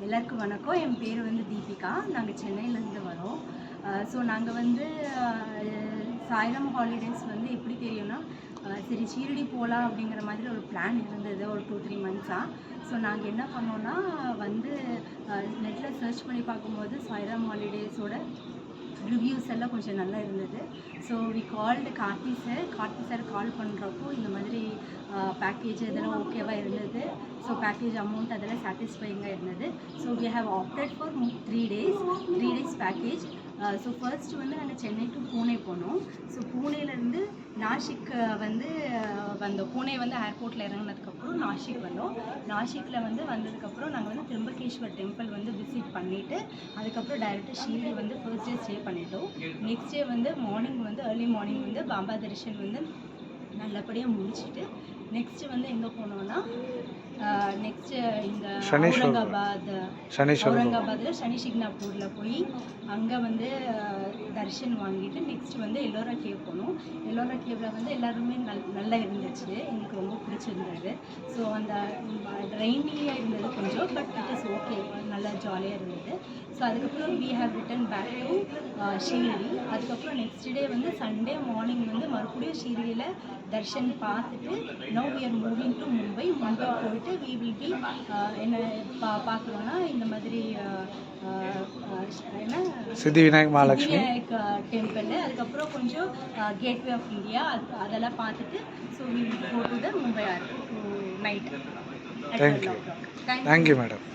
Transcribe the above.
எல்லாருக்கும் வணக்கம். என் பேர் வந்து தீபிகா. நாங்கள் சென்னையிலேருந்து வரோம். ஸோ நாங்கள் வந்து சாய்ராம் ஹாலிடேஸ் வந்து எப்படி தெரியும்னா, சரி ஷீரடி போகலாம் அப்படிங்கிற மாதிரி ஒரு பிளான் இருந்தது ஒரு 2-3 மந்த்ஸாக. ஸோ நாங்கள் என்ன பண்ணோன்னா வந்து நெட்டில் சர்ச் பண்ணி பார்க்கும்போது சாய்ராம் ஹாலிடேஸோட ரிவ்யூஸ் எல்லாம் கொஞ்சம் நல்லா இருந்தது. So we called Karthi sir call பண்ணுறப்போ இந்த மாதிரி பேக்கேஜ் இதெல்லாம் ஓகேவாக இருந்தது. ஸோ பேக்கேஜ் அமௌண்ட் அதெல்லாம் சாட்டிஸ்ஃபைங்காக இருந்தது. So we have opted for 3 days package. So first வந்து நாங்கள் சென்னை டு பூனே போனோம். ஸோ பூனேலேருந்து நாசிக் வந்து வந்தோம். பூனே வந்து ஏர்போர்ட்டில் இறங்கினதுக்கப்புறம் நாசிக் வந்தோம். நாசிக்கில் வந்து வந்ததுக்கப்புறம் நாங்கள் வந்து திரும்பகேஸ்வர் டெம்பிள் வந்து விசிட் பண்ணிவிட்டு அதுக்கப்புறம் டைரெக்டாக ஷீரடி வந்து ஃபர்ஸ்ட் டே ஸ்டே பண்ணிட்டோம். நெக்ஸ்ட் டே வந்து மார்னிங் வந்து ஏர்லி மார்னிங் வந்து பாபா தரிசன் வந்து நல்லபடியாக முடிச்சுட்டு நெக்ஸ்ட்டு வந்து எங்கே போனோன்னா நெக்ஸ்ட்டு இந்த அவுரங்காபாத்தில் சனி சிக்னாப்பூரில் போய் அங்கே வந்து தர்ஷன் வாங்கிட்டு நெக்ஸ்ட் வந்து எல்லோரா கேவ் போனோம். எல்லோரா கேவில் வந்து எல்லாருமே நல்லா இருந்துச்சு. எனக்கு ரொம்ப பிடிச்சிருந்தது. ஸோ அந்த ரெய்னியாக இருந்தது கொஞ்சம், பட் இட் இஸ் ஓகே, நல்லா ஜாலியாக இருந்தது. ஸோ அதுக்கப்புறம் we have return back to Shirdi. அதுக்கப்புறம் நெக்ஸ்ட் டே வந்து சண்டே மார்னிங் வந்து மறுபடியும் ஷீரடியில் தர்ஷன் பார்த்துட்டு now we are moving to Mumbai போயிட்டு வி வில் பி என்ன பார்க்குறோன்னா இந்த மாதிரி என்ன சித்தி விநாயக் மகாலட்சுமி டெம்பிள், அதுக்கப்புறம் கொஞ்சம் கேட்வே ஆஃப் இந்தியா அதெல்லாம் பார்த்துட்டு so we will go to the Mumbai night. Thank you madam.